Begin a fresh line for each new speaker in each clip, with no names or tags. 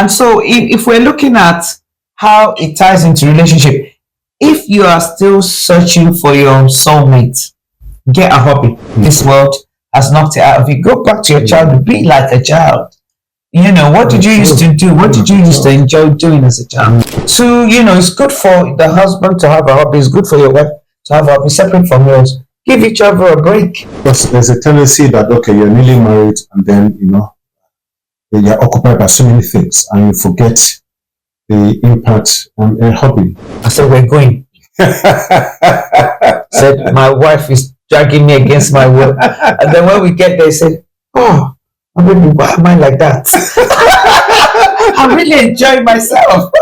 And so if we're looking at how it ties into relationship, if you are still searching for your soulmate, get a hobby. This world has knocked it out of you. Go back to your childhood, be like a child. What did you used to do? What did you used to enjoy doing as a child? So, it's good for the husband to have a hobby. It's good for your wife to have a hobby separate from yours. Give each other a break.
Because there's a tendency that, okay, you're newly married and then, you're occupied by so many things and you forget the impact on a hobby.
I said, we're going. Said, my wife is dragging me against my will. And then when we get there, he said, oh, why am I like that? I'm really enjoying myself.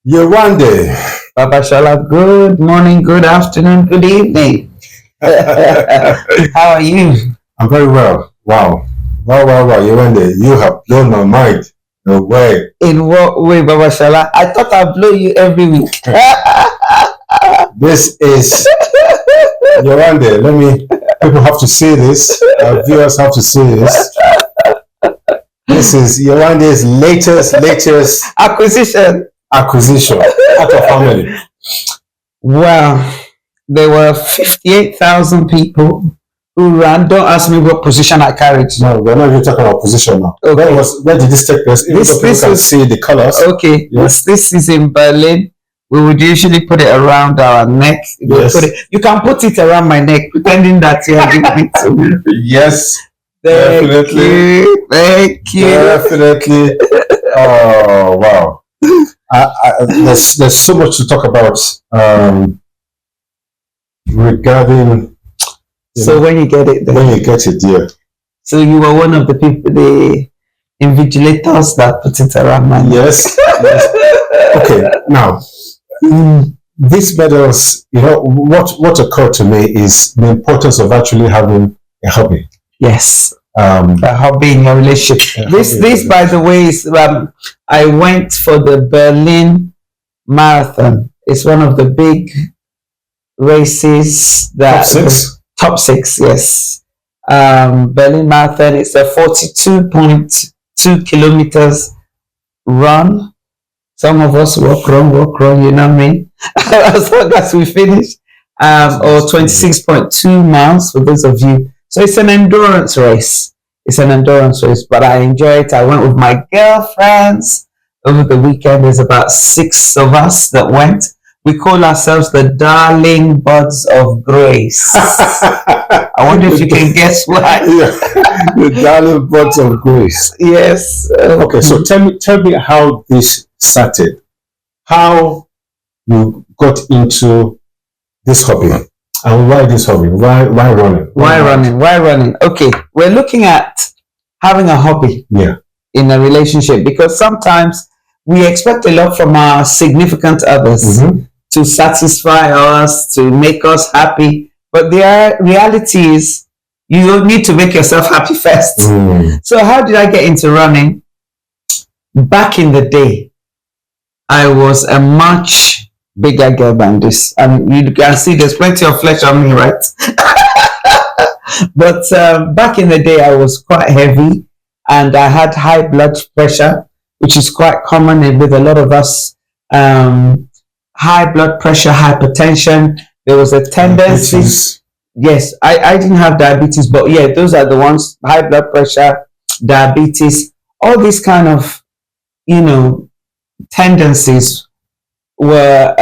Yewande.
Babashola, good morning, good afternoon, good evening. How are you?
I'm very well. Wow. Yewande, you have blown my mind. No way.
In what way, Babashola? I thought I'd blow you every week.
This is Yewande. People have to see this. Our viewers have to see this. This is Yewande's latest
acquisition.
Out of how many?
Well, there were 58,000 people who ran. Don't ask me what position I carried.
No, we're not even talking about position now.
Okay.
Where did this take place? Even though people can see the colors.
Okay. Yes. This is in Berlin. We would usually put it around our neck.
Yes.
You can put it around my neck, pretending that you are giving it to me.
Yes.
Definitely. Thank you.
Definitely. Oh, wow. There's so much to talk about regarding.
So when you get it,
yeah.
So you were one of the people, the invigilators that put it around my neck.
Yes. Okay. Now, these medals, what occurred to me is the importance of actually having a hobby.
Yes. A hobby in your relationship. This, by the way, is I went for the Berlin Marathon. It's one of the big races that top six, yes. Berlin Marathon. It's a 42.2 kilometers run. Some of us walk, run, you know what I mean? As long as we finish. Or 26.2 miles for those of you. So it's an endurance race. But I enjoy it. I went with my girlfriends over the weekend. There's about 6 of us that went. We call ourselves the Darling Buds of Grace. I wonder if you can guess why.
Yeah. The Darling Buds of Grace.
Yes.
Okay, so tell me how this started. How you got into this hobby. And why this hobby? Why running?
Why running? Okay, we're looking at having a hobby in a relationship because sometimes we expect a lot from our significant others to satisfy us, to make us happy. But the reality is you need to make yourself happy first. So how did I get into running? Back in the day, I was a much bigger girl than this, and you can see there's plenty of flesh on me, right? But back in the day I was quite heavy and I had high blood pressure, which is quite common with a lot of us. High blood pressure, hypertension. There was a tendency. Yes, I didn't have diabetes, but yeah, those are the ones. High blood pressure, diabetes, all these kind of tendencies were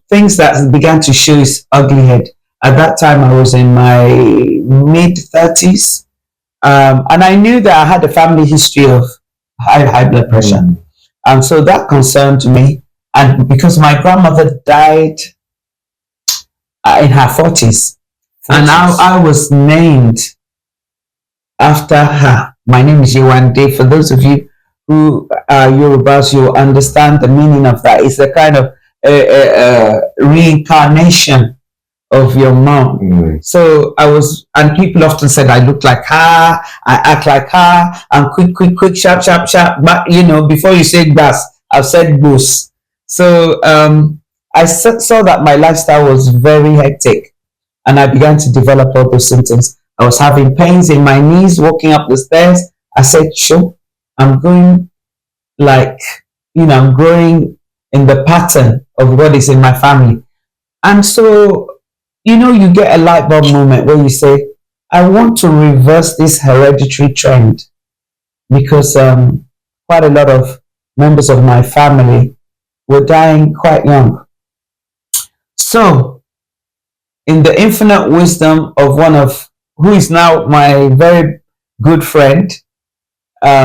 things that began to show its ugly head. At that time, I was in my mid-30s, and I knew that I had a family history of high blood pressure. And so that concerned me. And because my grandmother died in her 40s, and I was named after her. My name is Yewande. For those of you who are Yorubas, you understand the meaning of that. It's a kind of reincarnation of your mom. So I was, and people often said I look like her, I act like her, I'm quick, sharp. But before you say gas, I've said goose. So I saw that my lifestyle was very hectic, and I began to develop all those symptoms. I was having pains in my knees walking up the stairs. I said, sure, I'm going like, I'm growing in the pattern of what is in my family. And so, you get a light bulb moment where you say, I want to reverse this hereditary trend because quite a lot of members of my family were dying quite young. So, in the infinite wisdom of one of who is now my very good friend,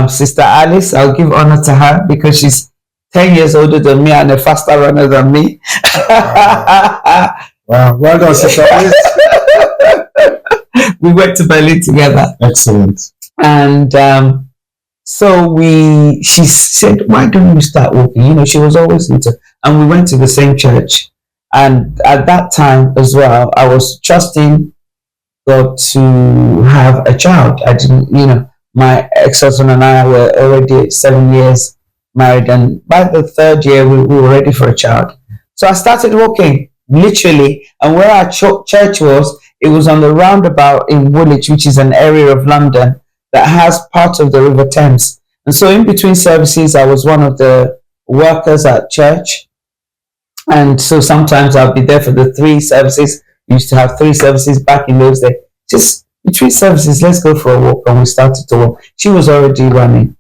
Sister Alice, I'll give honor to her because she's 10 years older than me and a faster runner than me.
Wow, well done, Sister Alice.
We went to Berlin together.
Excellent.
And so she said, why don't you start walking? She was always into, and we went to the same church. And at that time as well, I was trusting God to have a child. I didn't, my ex-husband and I were already 7 years married. And by the third year, we were ready for a child. So I started walking, literally. And where our church was, it was on the roundabout in Woolwich, which is an area of London that has part of the River Thames. And so in between services, I was one of the workers at church. And so sometimes I'll be there for the 3 services. We used to have 3 services back in those days. Just between services, let's go for a walk. And we started to walk. She was already running.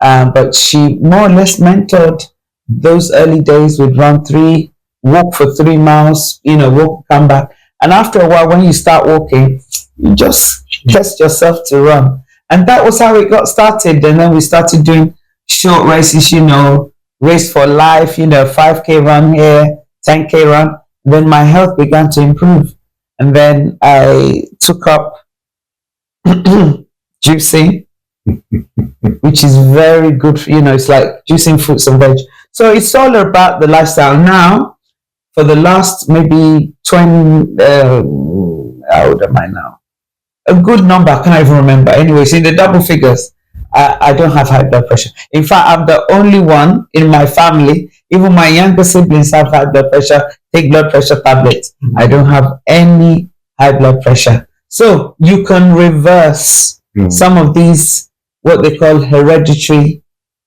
But she more or less mentored those early days. We'd run 3, walk for 3 miles, walk, come back. And after a while, when you start walking, you just test yourself to run. And that was how it got started. And then we started doing short races, race for life, 5K run here, 10K run. Then my health began to improve. And then I took up juicing, which is very good for, it's like juicing fruits and veg. So it's all about the lifestyle. Now, for the last maybe 20, how old am I now? A good number, I can't even remember. Anyways, in the double figures, I don't have high blood pressure. In fact, I'm the only one in my family. Even my younger siblings have high blood pressure, take blood pressure tablets. I don't have any high blood pressure. So you can reverse some of these, what they call hereditary,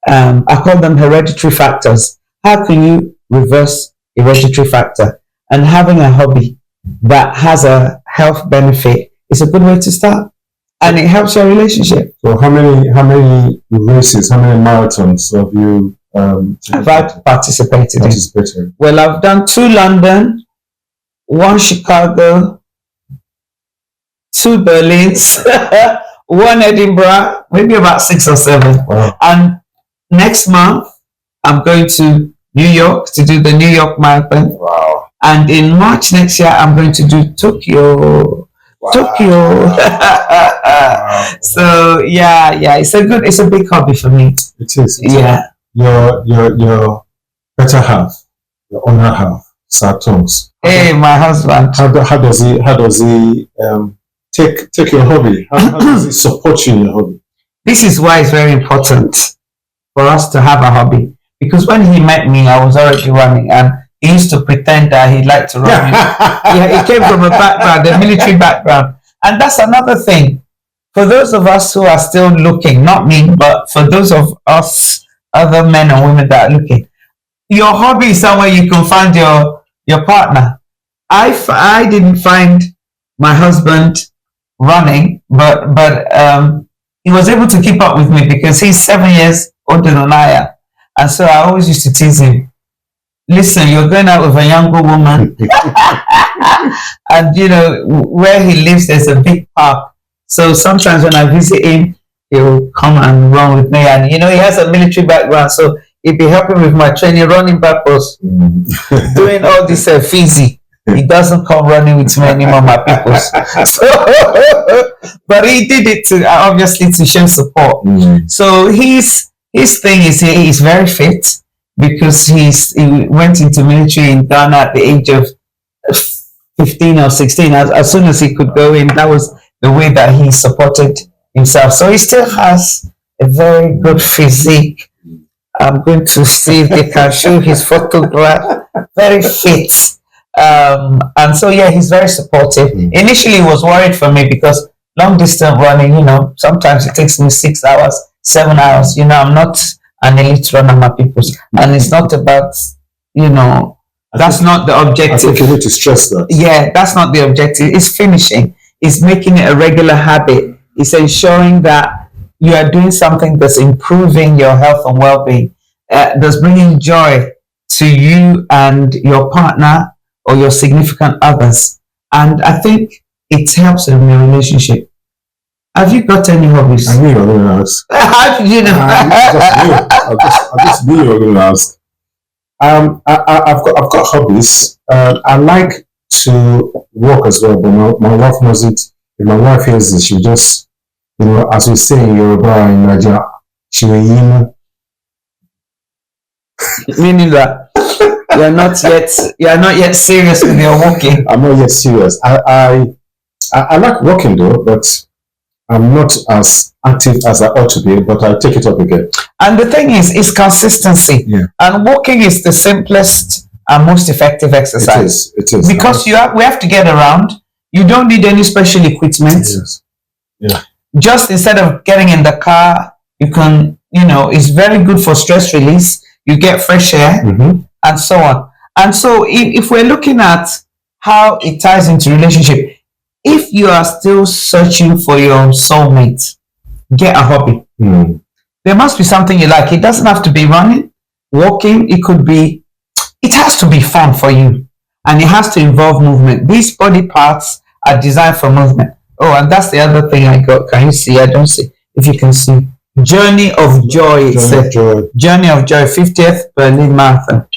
I call them hereditary factors. How can you reverse hereditary factor? And having a hobby that has a health benefit is a good way to start. And it helps your relationship.
So how many races, how many marathons have you
I've participated in? Well, I've done 2 London, 1 Chicago, 2 Berlins, 1 Edinburgh, maybe about 6 or 7.
Wow.
And next month, I'm going to New York to do the New York Marathon.
Wow.
And in March next year, I'm going to do Tokyo. Wow. Tokyo. Wow. So yeah, it's a big hobby for me.
It is.
Yeah.
Your better half, your owner half, Sir Thomas.
Hey, my husband.
How does he take your hobby? How does he support you in your hobby?
This is why it's very important for us to have a hobby. Because when he met me, I was already running, and he used to pretend that he liked to run. Yeah, he came from a background, a military background. And that's another thing. For those of us who are still looking, not me, but for those of us, other men and women that are looking, your hobby is somewhere you can find your partner. I didn't find my husband running, but he was able to keep up with me because he's 7 years older than I am. And so I always used to tease him, listen, you're going out with a younger woman. And, where he lives, there's a big park. So sometimes when I visit him, he'll come and run with me. And, he has a military background. So he'll be helping with my training, running backwards, doing all this fizzy. He doesn't come running with me anymore, my people. So, but he did it obviously to show support. So his thing is he's very fit because he went into military in Ghana at the age of 15 or 16. As soon as he could go in, that was the way that he supported himself. So he still has a very good physique. I'm going to see if they can show his photograph. Very fit. And so, yeah, he's very supportive. Initially, he was worried for me because long distance running, sometimes it takes me 6 hours, 7 hours. I'm not an elite runner, my people. And it's not about, that's not the objective.
I think you need to stress that.
Yeah, that's not the objective. It's finishing. It's making it a regular habit. It's ensuring that you are doing something that's improving your health and well-being, that's bringing joy to you and your partner or your significant others. And I think it helps in your relationship. Have you got any hobbies?
I knew you were going to ask.
How did you know?
I just knew you were going to ask. I've got hobbies. I like to walk as well, but my wife mustn't. If my wife hears this, she'll just, as we say in Yoruba in Nigeria, she will
Meaning that you're not yet serious with your walking.
I'm not yet serious. I like walking though, but I'm not as active as I ought to be, but I'll take it up again.
And the thing is, it's consistency.
Yeah.
And walking is the simplest and most effective exercise.
It is.
Because we have to get around. You don't need any special equipment.
Yes. Yeah.
Just instead of getting in the car, you can, it's very good for stress release. You get fresh air and so on. And so if we're looking at how it ties into relationship, if you are still searching for your soulmate, get a hobby. There must be something you like. It doesn't have to be running, walking. It has to be fun for you. And it has to involve movement. These body parts are designed for movement. Oh, and that's the other thing I got. Can you see? I don't see. If you can see. Journey of Joy. Journey of Joy, 50th Berlin Marathon.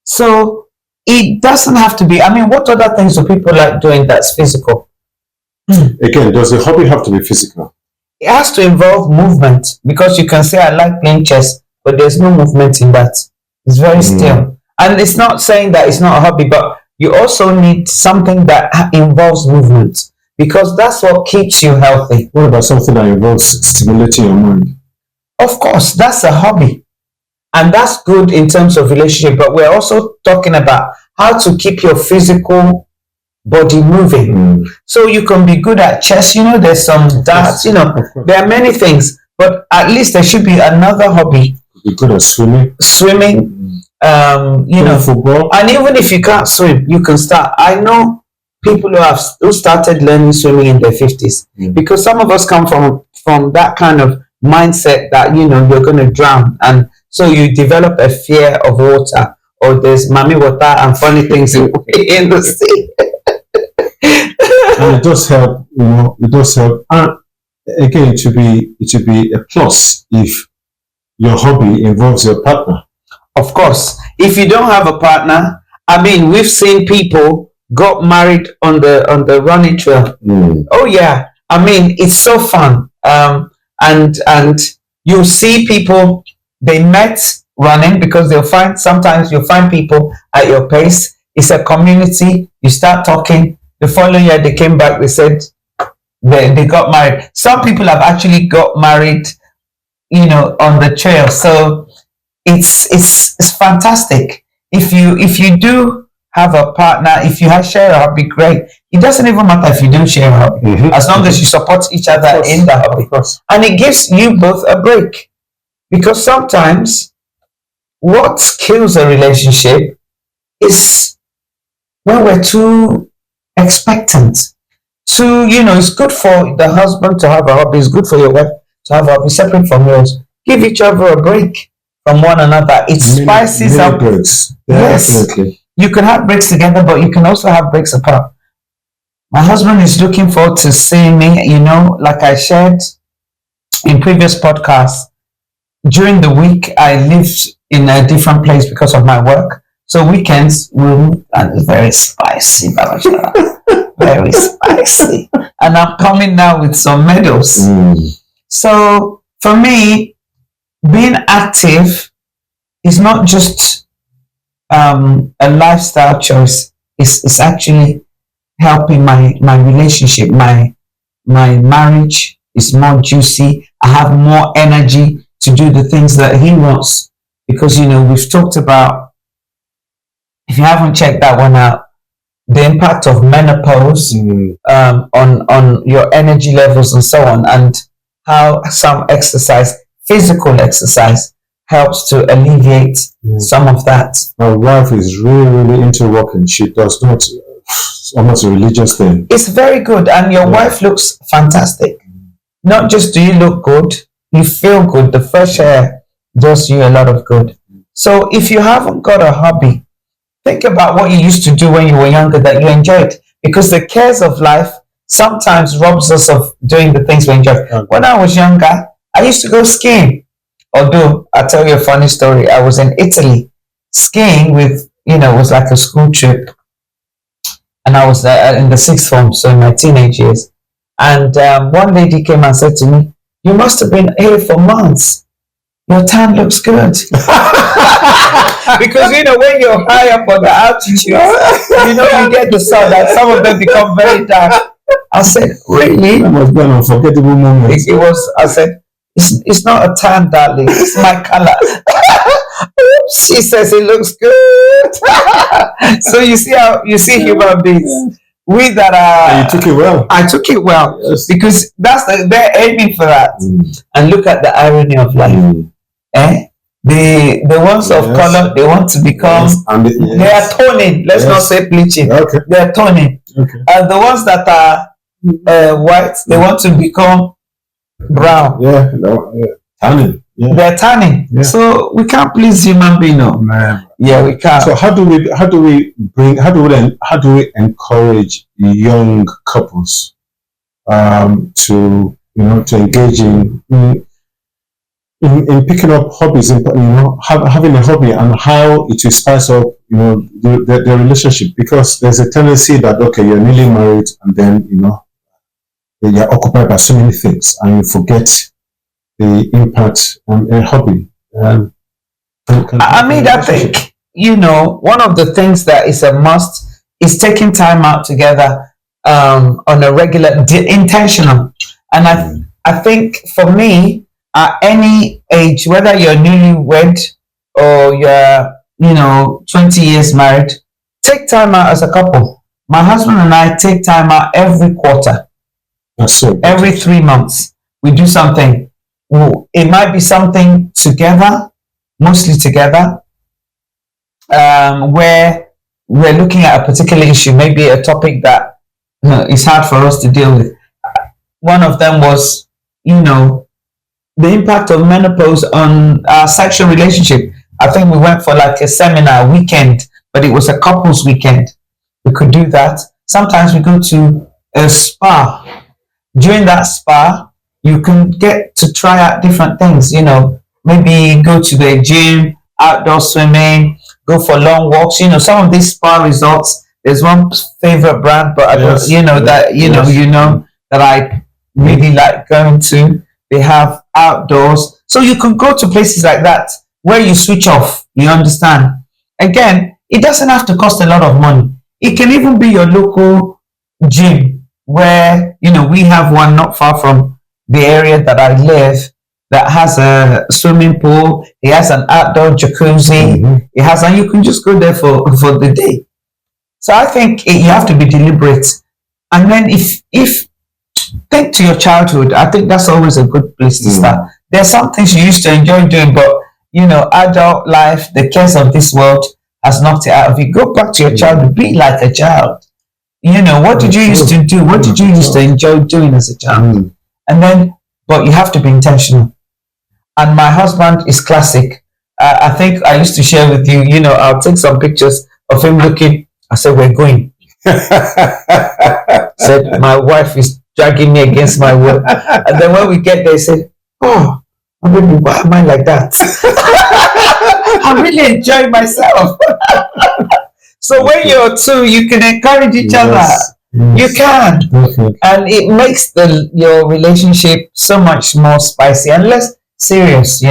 So it doesn't have to be. What other things do people like doing that's physical?
Again, does the hobby have to be physical?
It has to involve movement, because you can say I like playing chess, but there's no movement in that. It's very still. And it's not saying that it's not a hobby, but you also need something that involves movement, because that's what keeps you healthy.
What about something that involves stimulating your mind?
Of course, that's a hobby. And that's good in terms of relationship, but we're also talking about how to keep your physical body moving. So you can be good at chess, there's some darts, there are many things, but at least there should be another hobby.
Be good at swimming. Football.
And even if you can't swim, you can start. I know people who started learning swimming in their 50s, because some of us come from that kind of mindset that you're going to drown, and so you develop a fear of water, or there's mommy water and funny things in the sea.
And it does help, it does help. And again, it should be a plus if your hobby involves your partner.
Of course, if you don't have a partner, we've seen people got married on the running trail. Oh yeah, it's so fun. And you see people, they met running, because sometimes you'll find people at your pace. It's a community. You start talking. The following year they came back, they said they got married. Some people have actually got married, on the trail. So it's fantastic. If you do have a partner, if you share a hobby, great. It doesn't even matter if you don't share a hobby, as long as you support each other in the hobby. And it gives you both a break. Because sometimes what kills a relationship is when we're too expectant. So, it's good for the husband to have a hobby. It's good for your wife to have a hobby separate from yours. Give each other a break from one another. It spices up.
Breaks.
Yes.
Definitely.
You can have breaks together, but you can also have breaks apart. My husband is looking forward to seeing me, like I shared in previous podcasts. During the week, I lived in a different place because of my work. So weekends, and it's very spicy, Babashola. Very spicy. And I'm coming now with some medals. So for me, being active is not just a lifestyle choice. It's actually helping my relationship. My marriage is more juicy. I have more energy to do the things that he wants. Because, we've talked about, if you haven't checked that one out, the impact of menopause on your energy levels and so on, and how some exercise, physical exercise, helps to alleviate some of that.
My wife is really, really into walking. She does not, it's almost a religious thing.
It's very good, and your wife looks fantastic. Not just do you look good, you feel good. The fresh air does you a lot of good. So if you haven't got a hobby, think about what you used to do when you were younger that you enjoyed, because the cares of life sometimes robs us of doing the things we enjoy. When I was younger, I used to go skiing. Although, I'll tell you a funny story. I was in Italy skiing with, it was like a school trip. And I was in the sixth form, so in my teenage years. And one lady came and said to me, "You must have been here for months. Your tan looks good." Because, when you're high up on the altitude, you get the sun, and some of them become very dark. I said, "Really?"
That must be an unforgettable moment.
It was, I said, it's not a tan, darling. It's my color. She says it looks good. So you see human beings. We that are.
And you took it well.
I took it well, because they're aiming for that. And look at the irony of life. The ones of color, they want to become. They are toning. Let's not say bleaching.
Okay.
They are toning.
Okay.
And the ones that are white, they want to become brown.
Tanning. Yeah.
They're tanning.
Yeah.
So we can't please human being. No.
Man.
Yeah, we can't.
So how do we encourage young couples to engage in picking up hobbies, having a hobby, and how it will spice up their relationship? Because there's a tendency that you're newly married, and then you're occupied by so many things, and you forget the impact on a hobby.
I think one of the things that is a must is taking time out together on a regular, intentional. And I think for me, at any age, whether you're newlywed or you're 20 years married, take time out as a couple. My husband and I take time out every quarter. Every 3 months, we do something. It might be something together, mostly together, where we're looking at a particular issue, maybe a topic that is hard for us to deal with. One of them was, the impact of menopause on our sexual relationship. I think we went for like a seminar weekend, but it was a couples weekend. We could do that. Sometimes we go to a spa. During that spa, you can get to try out different things, maybe go to the gym, outdoor swimming, go for long walks. Some of these spa resorts, there's one favorite brand, but that I really like going to. They have outdoors. So you can go to places like that where you switch off, you understand? Again, it doesn't have to cost a lot of money. It can even be your local gym where, we have one not far from the area that I live that has a swimming pool. It has an outdoor jacuzzi. It has, and you can just go there for the day. So I think you have to be deliberate. And then if think to your childhood, I think that's always a good place to start. There's some things you used to enjoy doing, but adult life, the cares of this world has knocked it out of you. Go back to your childhood, be like a child. What did you used to do? What did you used to enjoy doing as a child? And then, but you have to be intentional. And my husband is classic. I think I used to share with you, I'll take some pictures of him looking. I said, "We're going." Said, "My wife is dragging me against my will." And then when we get there, he said, "Oh, why am I like that?" I'm really enjoying myself. So when you're two, you can encourage each other.
Yes.
You can. And it makes your relationship so much more spicy and less serious,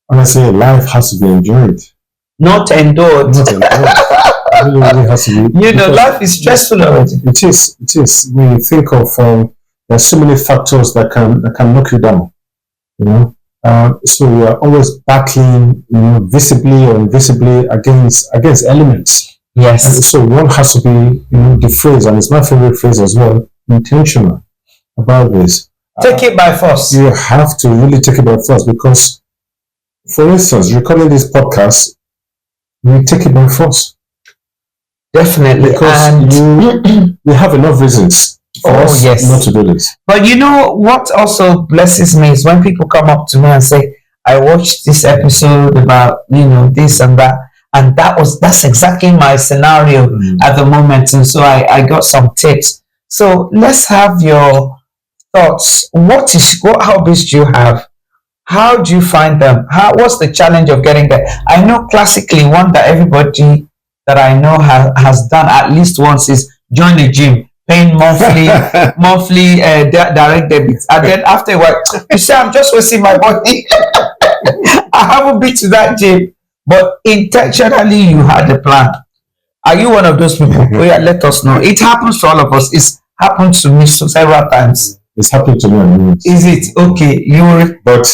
Honestly, life has to be enjoyed.
Not endured.
It really has to be.
Life is stressful already.
It is. When you think of, there's so many factors that can knock you down. So we are always battling, visibly or invisibly against elements.
Yes.
And so one has to be, the phrase, and it's my favorite phrase as well, intentional about this.
Take it by force.
You have to really take it by force because, for instance, recording this podcast, we take it by force.
Definitely.
Because we have enough reasons for us not to do this.
But you know what also blesses me is when people come up to me and say, I watched this episode about, this and that. And that's exactly my scenario at the moment. And so I got some tips. So let's have your thoughts. What hobbies do you have? How do you find them? What's the challenge of getting there? I know classically one that everybody that I know has done at least once is join the gym, paying monthly direct debits. And then after a while, you say, I'm just wasting my money. I haven't been to that gym. But intentionally, you had a plan. Are you one of those people? Oh yeah, let us know. It happens to all of us. It's happened to me several times.
It's happened to me.
Is it okay?
But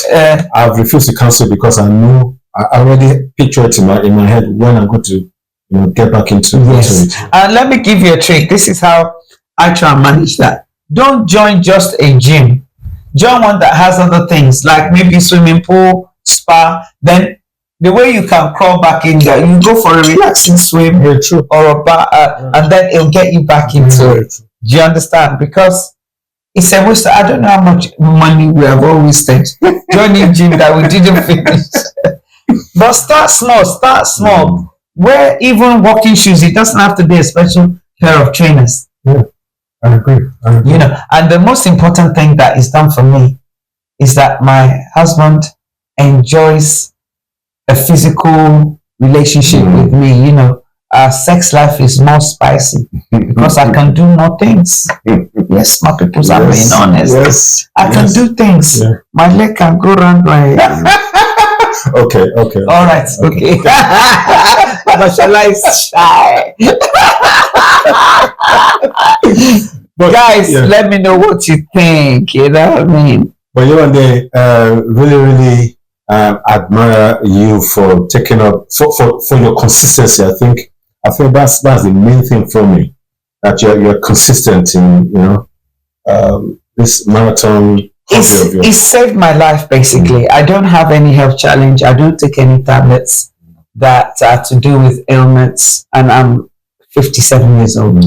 I've refused to cancel because I know I already picture it in my head when I'm going to get back into it.
And let me give you a trick. This is how I try and manage that. Don't join just a gym. Join one that has other things like maybe swimming pool, spa. Then the way you can crawl back in there, you go for a relaxing swim or a bar, and then it'll get you back into it. Do you understand? Because it's a waste. I don't know how much money we have all wasted joining gym that we didn't finish. But start small. Wear even walking shoes. It doesn't have to be a special pair of trainers.
Yeah, I agree.
And the most important thing that is done for me is that my husband enjoys a physical relationship with me. Our sex life is more spicy because I can do more things. Yes, my people are being honest.
Yes,
I can do things. Yeah. My leg can go around my.
Okay.
All right. Okay. Babashola is shy. But, guys, let me know what you think. You know what I mean?
But Yewande, really admire you for taking up for your consistency. I think that's the main thing for me, that you're consistent in this marathon.
It saved my life basically. I don't have any health challenge. I don't take any tablets that are to do with ailments, and I'm 57 years old.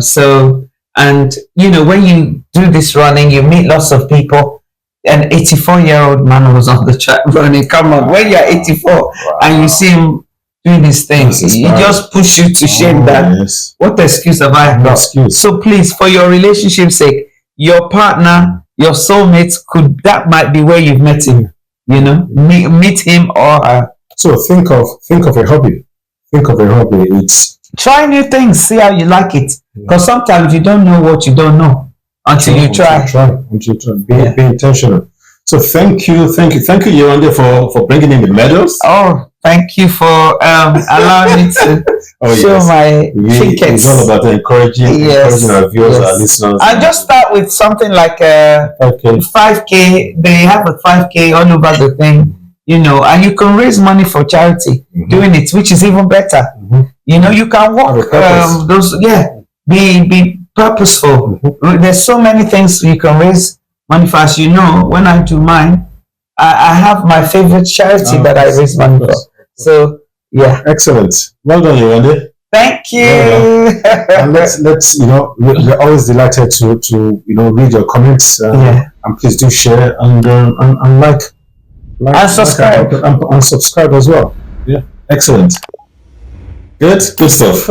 So and when you do this running, you meet lots of people. An 84-year-old man was on the track running. Come on, when you're 84 and you see him doing these things, he just push you to shame. What excuse have I got? So please, for your relationship's sake, your partner, your soulmate, that might be where you've met him. Meet him or her.
So think of a hobby. It's
try new things. See how you like it. Because sometimes you don't know what you don't know. Until you try.
Be intentional. So thank you, Yewande, for bringing in the medals.
Oh, thank you for allowing me to show my trinkets.
It's all about encouraging our viewers, our listeners.
I'll just start with something like 5K. They have a 5K all over the thing, and you can raise money for charity doing it, which is even better. You can walk be purposeful. There's so many things you can raise money for. As when I do mine, I have my favorite charity that I raise money for. So
excellent. Well done, Yewande.
Thank you.
And let's we're always delighted to read your comments. And please do share and like
and subscribe
and subscribe as well. Yeah, excellent. Good stuff.